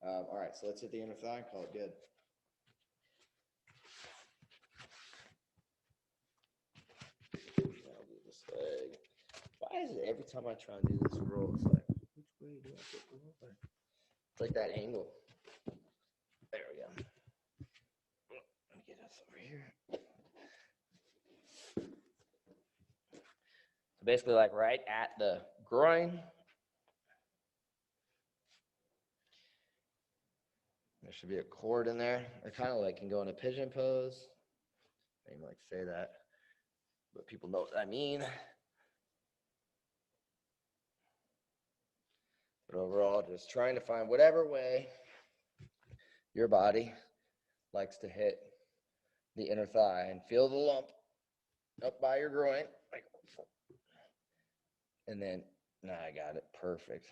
All right, so let's hit the inner thigh and call it good. I'll do this leg. Why is it every time I try and do this roll, it's like, which way do I put the roller? It's like that angle. There we go. Let me get this over here. So basically like right at the groin. There should be a cord in there. I kind of like can go in a pigeon pose. I even like say that, but people know what I mean. But overall, just trying to find whatever way your body likes to hit the inner thigh and feel the lump up by your groin. And then, I got it, perfect.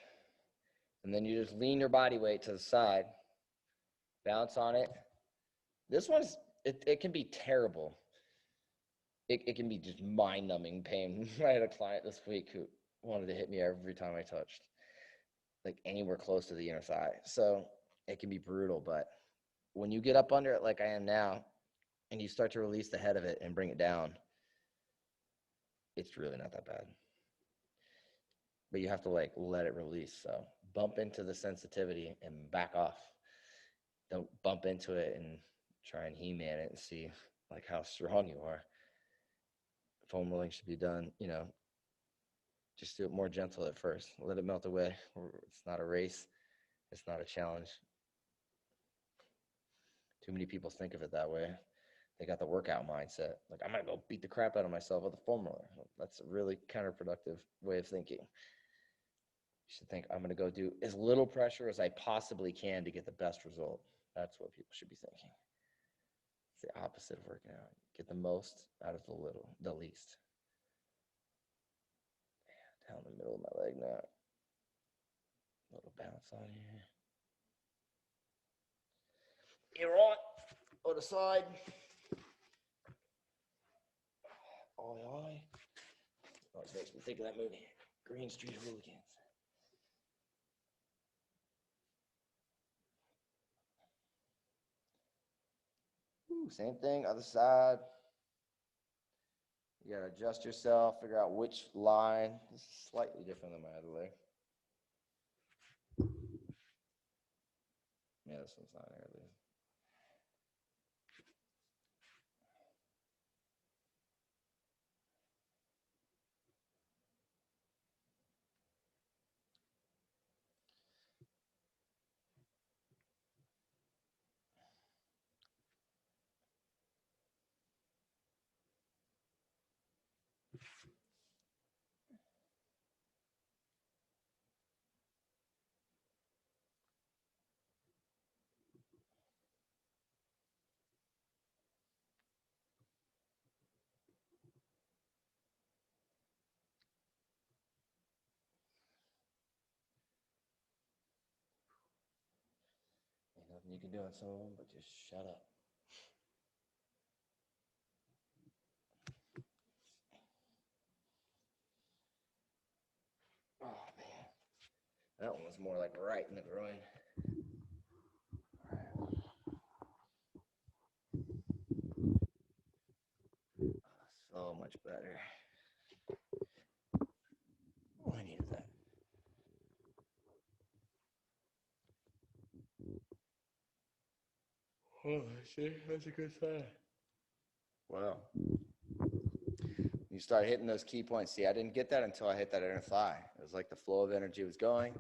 And then you just lean your body weight to the side, bounce on it. This one's, it can be terrible. It can be just mind-numbing pain. I had a client this week who wanted to hit me every time I touched, like anywhere close to the inner thigh. So it can be brutal, but when you get up under it like I am now, and you start to release the head of it and bring it down, it's really not that bad. But you have to like let it release. So bump into the sensitivity and back off. Don't bump into it and try and He-Man it and see like how strong you are. Foam rolling should be done, just do it more gentle at first. Let it melt away. It's not a race. It's not a challenge. Too many people think of it that way. They got the workout mindset. Like, I'm going to go beat the crap out of myself with a foam roller. That's a really counterproductive way of thinking. You should think, I'm going to go do as little pressure as I possibly can to get the best result. That's what people should be thinking. It's the opposite of working out. Get the most out of the least. Down the middle of my leg now. A little bounce on here. You're on. On the side. Oi. Always makes me think of that movie, Green Street Hooligans. Ooh, same thing, other side. You gotta adjust yourself, figure out which line. This is slightly different than my other leg. Yeah, this one's not nearly. Ain't nothing you can do on some of them, but just shut up. Oh man, that one was more like right in the groin. So much better. Oh, I needed that. Oh, see, that's a good sign. Wow. You start hitting those key points. See, I didn't get that until I hit that inner thigh. It was like the flow of energy was going,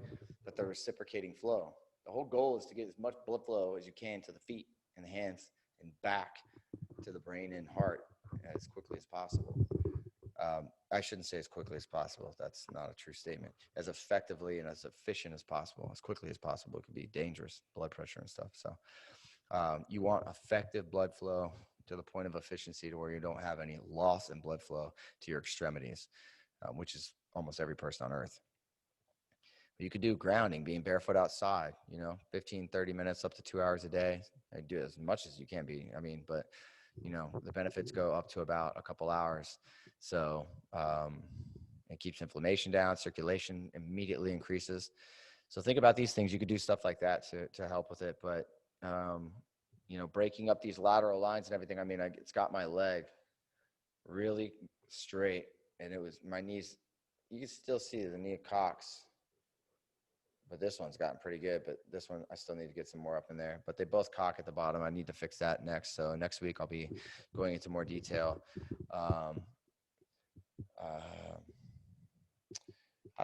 but the reciprocating flow. The whole goal is to get as much blood flow as you can to the feet and the hands and back to the brain and heart as quickly as possible. I shouldn't say as quickly as possible. That's not a true statement. As effectively and as efficient as possible, as quickly as possible. It could be dangerous, blood pressure and stuff. So you want effective blood flow to the point of efficiency to where you don't have any loss in blood flow to your extremities, which is almost every person on earth. But you could do grounding, being barefoot outside, 15, 30 minutes up to 2 hours a day. I do as much as you can be. But the benefits go up to about a couple hours. So it keeps inflammation down, circulation immediately increases. So think about these things. You could do stuff like that to help with it. But, breaking up these lateral lines and everything, it's got my leg really straight. And it was my knees. You can still see the knee cocks. But this one's gotten pretty good. But this one, I still need to get some more up in there. But they both cock at the bottom. I need to fix that next. So next week, I'll be going into more detail. I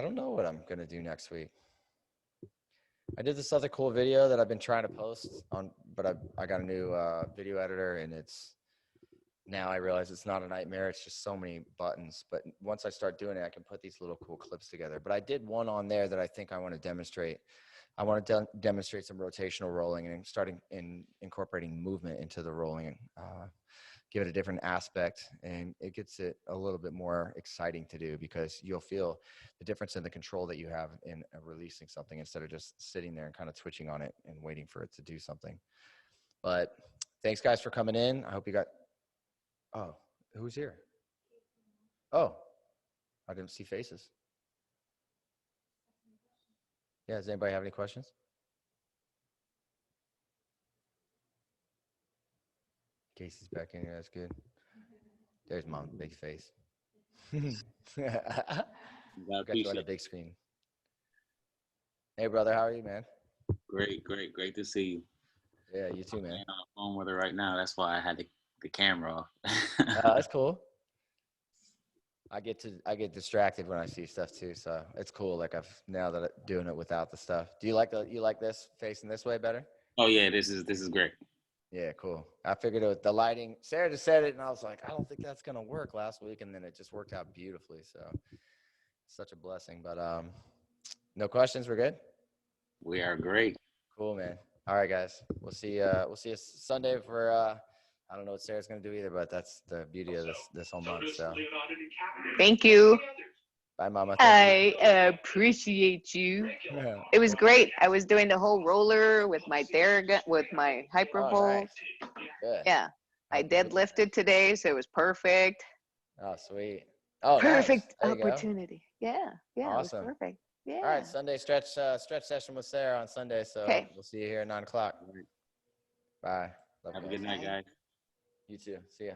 don't know what I'm going to do next week. I did this other cool video that I've been trying to post on, but I got a new video editor, and now I realize it's not a nightmare. It's just so many buttons. But once I start doing it, I can put these little cool clips together. But I did one on there that I think I want to demonstrate. I want to demonstrate some rotational rolling and starting incorporating movement into the rolling. Give it a different aspect, and it gets it a little bit more exciting to do because you'll feel the difference in the control that you have in releasing something instead of just sitting there and kind of twitching on it and waiting for it to do something. But thanks guys for coming in. I hope you got, oh, who's here? Oh, I didn't see faces. Yeah, does anybody have any questions? Casey's back in here, that's good. There's Mom, big face. I I got you on a appreciate it. big screen. Hey, brother, how are you, man? Great to see you. Yeah, you too, I'm man. on the phone with her right now. That's why I had the camera off. That's cool. I get distracted when I see stuff too, so it's cool. Like I've now that I'm doing it without the stuff. Do you like this facing this way better? Oh yeah, this is great. Yeah, cool. I figured the lighting. Sarah just said it, and I was like, I don't think that's gonna work last week, and then it just worked out beautifully. So, such a blessing. But no questions. We're good. We are great. Cool, man. All right, guys. We'll see. We'll see you Sunday for. I don't know what Sarah's gonna do either, but that's the beauty of this whole month. So, Thank you. bye, Mama. I appreciate you. Yeah. It was great. I was doing the whole roller with my with my hypervolt. Oh, nice. Good. Yeah. I deadlifted today, so it was perfect. Oh, sweet. Oh, Perfect nice. There you go. opportunity. Yeah. Yeah. Awesome. It was perfect. Yeah. All right, Sunday stretch session with Sarah on Sunday. So Okay. we'll see you here at 9 o'clock. Bye. Love Have a you good guys. night, guys. You too. See ya.